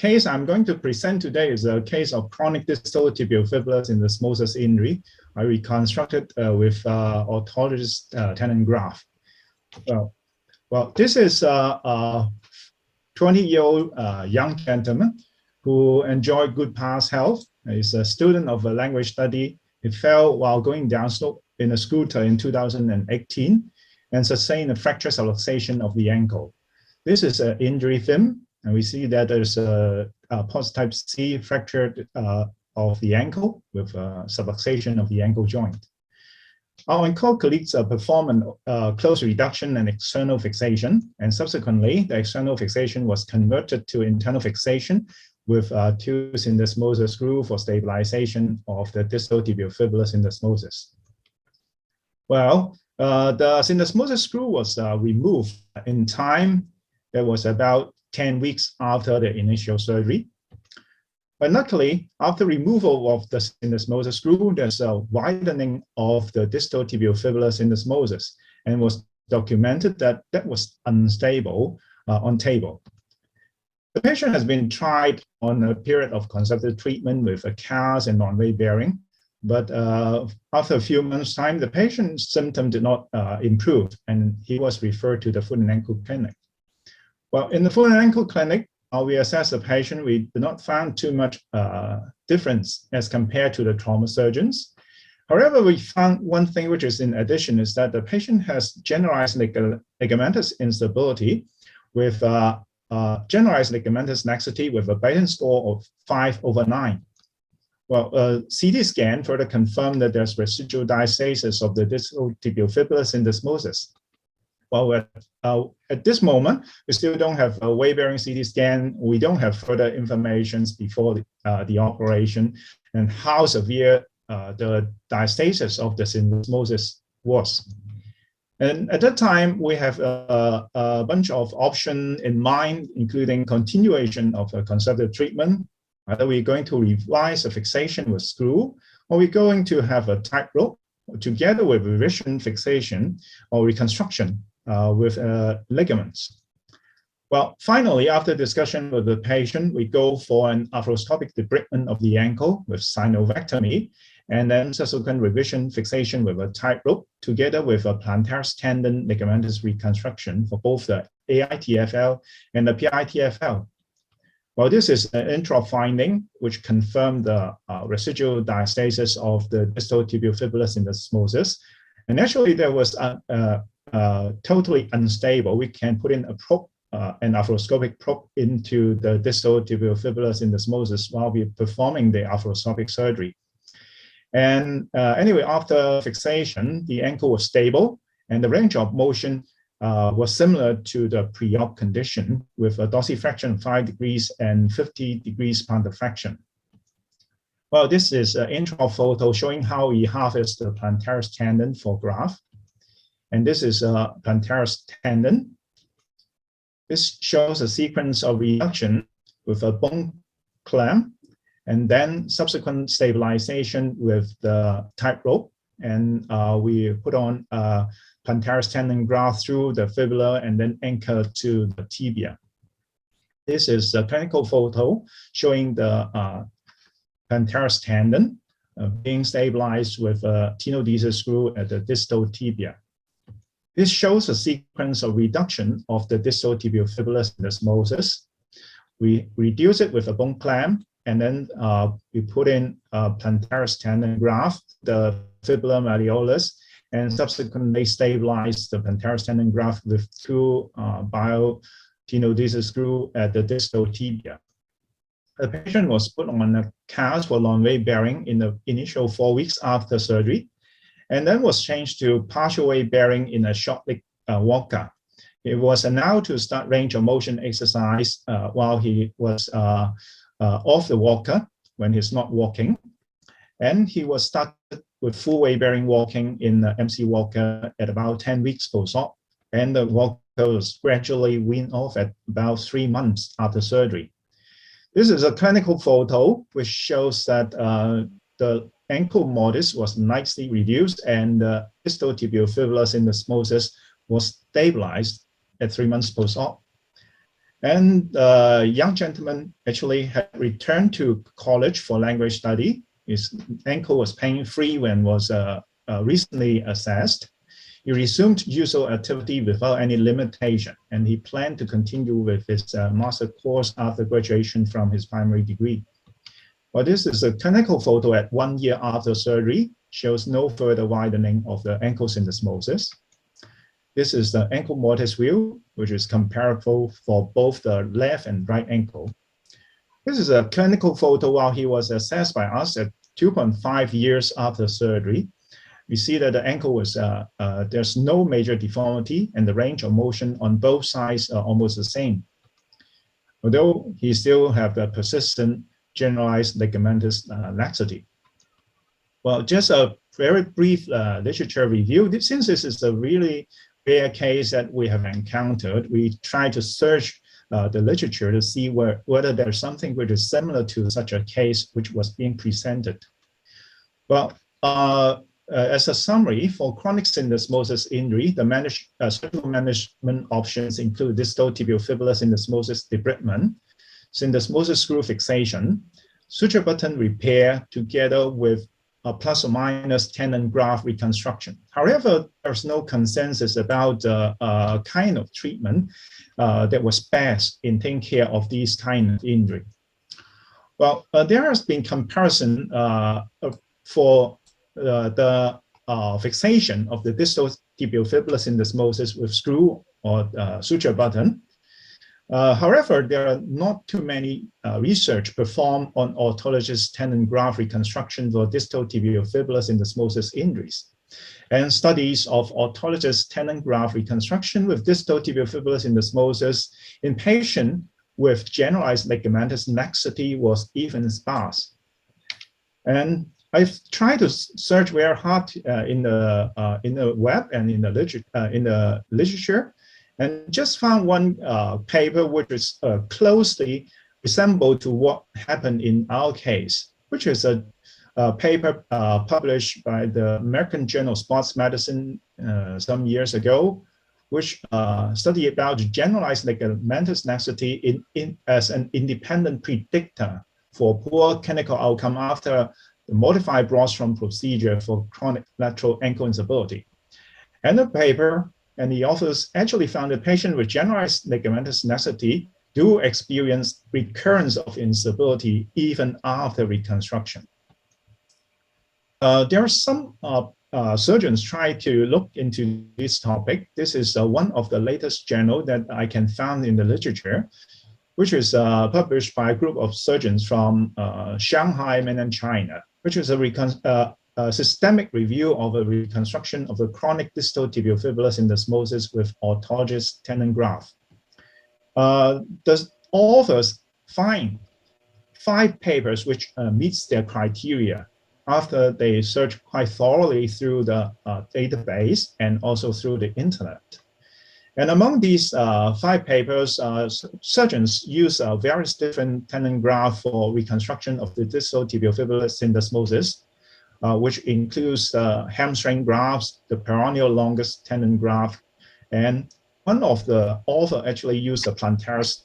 case I'm going to present today is a case of chronic distal tibiofibular syndesmosis injury. I reconstructed with autologous tendon graft. Well, this is a 20-year-old young gentleman who enjoyed good past health. He's a student of a language study. He fell while going down slope in a scooter in 2018 and sustained a fracture subluxation of the ankle. This is an injury film, and we see that there's a post type C fracture of the ankle with subluxation of the ankle joint. Our colleagues performed a close reduction and external fixation, and subsequently, the external fixation was converted to internal fixation with 2 syndesmosis screws for stabilization of the distal tibiofibular syndesmosis. Well, the syndesmosis screw was removed in time. That was about 10 weeks after the initial surgery. But luckily, after removal of the syndesmosis screw, there's a widening of the distal tibiofibular syndesmosis, and was documented that that was unstable on table. The patient has been tried on a period of conservative treatment with a cast and non-weight bearing, but after a few months' time, the patient's symptom did not improve, and he was referred to the foot and ankle clinic. Well, in the foot and ankle clinic, we assessed the patient. We did not find too much difference as compared to the trauma surgeons. However, we found one thing which is in addition is that the patient has generalized ligamentous instability with generalized ligamentous laxity with a Beighton score of 5/9. Well, CT scan further confirmed that there's residual diastasis of the distal tibiofibular syndesmosis. Well, at this moment, we still don't have a weight-bearing CT scan. We don't have further information before the operation and how severe the diastasis of the syndesmosis was. And at that time, we have a bunch of options in mind, including continuation of a conservative treatment. Either we're going to revise a fixation with screw, or we're going to have a tightrope together with revision fixation or reconstruction with ligaments. Well, finally, after discussion with the patient, we go for an arthroscopic debridement of the ankle with synovectomy, and then subsequent revision fixation with a tightrope together with a plantaris tendon ligamentous reconstruction for both the AITFL and the PITFL. Well, this is an intra finding which confirmed the residual diastasis of the distal tibiofibular syndesmosis. And actually, there was totally unstable. We can put in a probe, an arthroscopic probe into the distal tibiofibular syndesmosis while we're performing the arthroscopic surgery. And anyway, after fixation, the ankle was stable, and the range of motion was similar to the pre-op condition with a dorsiflexion of 5 degrees and 50 degrees plantar flexion. Well, this is an intra photo showing how we harvest the plantaris tendon for graft. And this is a plantaris tendon. This shows a sequence of reduction with a bone clamp, and then subsequent stabilization with the tightrope. And we put on plantaris tendon graft through the fibula and then anchor to the tibia. This is a clinical photo showing the plantaris tendon being stabilized with a tenodesis screw at the distal tibia. This shows a sequence of reduction of the distal tibiofibular syndesmosis. We reduce it with a bone clamp, and then we put in plantaris tendon graft, the fibula malleolus, and subsequently stabilize the plantaris tendon graft with 2 bio-tenodesis screw at the distal tibia. The patient was put on a cast for non-weight bearing in the initial 4 weeks after surgery, and then was changed to partial weight bearing in a short leg walker. It was allowed to start range of motion exercise while he was off the walker when he's not walking. And he was started with full weight bearing walking in the MC walker at about 10 weeks post-op. And the walker was gradually weaned off at about 3 months after surgery. This is a clinical photo which shows that the ankle modus was nicely reduced and the distal tibiofibular syndesmosis was stabilized at 3 months post-op. And the young gentleman actually had returned to college for language study. His ankle was pain-free when was recently assessed. He resumed usual activity without any limitation, and he planned to continue with his master course after graduation from his primary degree. Well, this is a clinical photo at 1 year after surgery, shows no further widening of the ankle syndesmosis. This is the ankle mortise view, which is comparable for both the left and right ankle. This is a clinical photo while he was assessed by us at 2.5 years after surgery. We see that the ankle was, there's no major deformity and the range of motion on both sides are almost the same. Although he still have the persistent generalized ligamentous laxity. Well, just a very brief literature review. Since this is a really rare case that we have encountered, we try to search the literature to see whether there's something which is similar to such a case which was being presented. Well, as a summary, for chronic syndesmosis injury, the surgical management options include distal tibiofibular syndesmosis debridement, syndesmosis screw fixation, suture button repair, together with a plus or minus tendon graft reconstruction. However, there's no consensus about the kind of treatment that was best in taking care of these kind of injury. Well, there has been comparison for the fixation of the distal tibiofibular syndesmosis with screw or suture button. However, there are not too many research performed on autologous tendon graft reconstruction for distal tibiofibular syndesmosis injuries. And studies of autologous tendon graft reconstruction with distal tibiofibular syndesmosis in patients with generalized ligamentous laxity was even sparse. And I've tried to search very hard in the web and in the literature, and just found one paper which is closely resembled to what happened in our case, which is a paper published by the American Journal of Sports Medicine some years ago, which studied about generalized ligamentous laxity as an independent predictor for poor clinical outcome after the modified Brostrom procedure for chronic lateral ankle instability. And the paper and the authors actually found that patients with generalized ligamentous laxity do experience recurrence of instability even after reconstruction. There are some surgeons try to look into this topic. This is one of the latest journal that I can find in the literature, which is published by a group of surgeons from Shanghai, mainland China, which is a systemic review of a reconstruction of the chronic distal tibiofibular syndesmosis with autologous tendon graft. The authors find 5 papers which meets their criteria after they search quite thoroughly through the database and also through the internet. And among these 5 papers, surgeons use various different tendon grafts for reconstruction of the distal tibiofibular syndesmosis, which includes hamstring grafts, the peroneal longus tendon graft, and one of the authors actually used a plantaris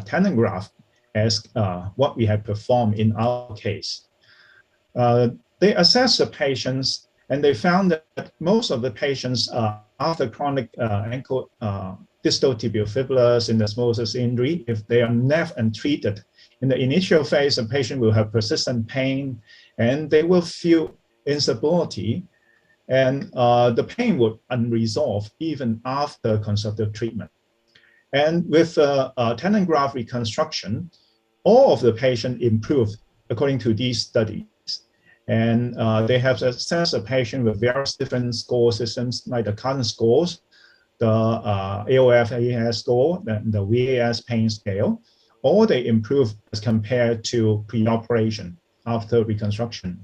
tendon graft as what we have performed in our case. They assessed the patients and they found that most of the patients after chronic ankle distal tibiofibular syndesmosis injury, if they are left untreated, in the initial phase, the patient will have persistent pain and they will feel instability, and the pain would unresolved even after conservative treatment. And with tendon graft reconstruction, all of the patients improved according to these studies. And they have assessed a patient with various different score systems, like the Carden scores, the AOF-AS score, the VAS pain scale. All they improve as compared to pre-operation after reconstruction.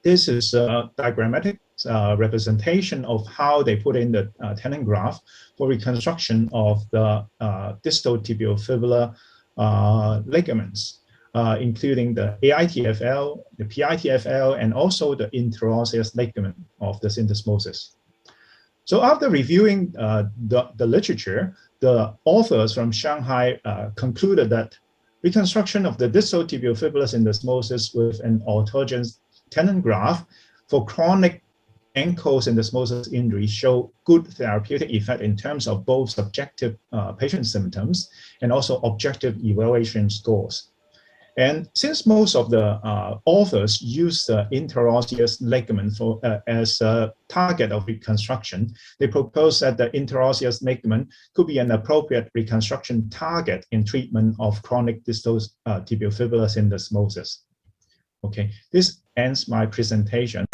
This is a diagrammatic representation of how they put in the tendon graft for reconstruction of the distal tibiofibular ligaments, including the AITFL, the PITFL, and also the interosseous ligament of the syndesmosis. So after reviewing the literature, the authors from Shanghai concluded that reconstruction of the distal tibiofibular syndesmosis with an autogenous tendon graft for chronic ankle syndesmosis injury show good therapeutic effect in terms of both subjective patient symptoms and also objective evaluation scores. And since most of the authors use the interosseous ligament as a target of reconstruction, they propose that the interosseous ligament could be an appropriate reconstruction target in treatment of chronic distal tibiofibular syndesmosis. Okay, this ends my presentation.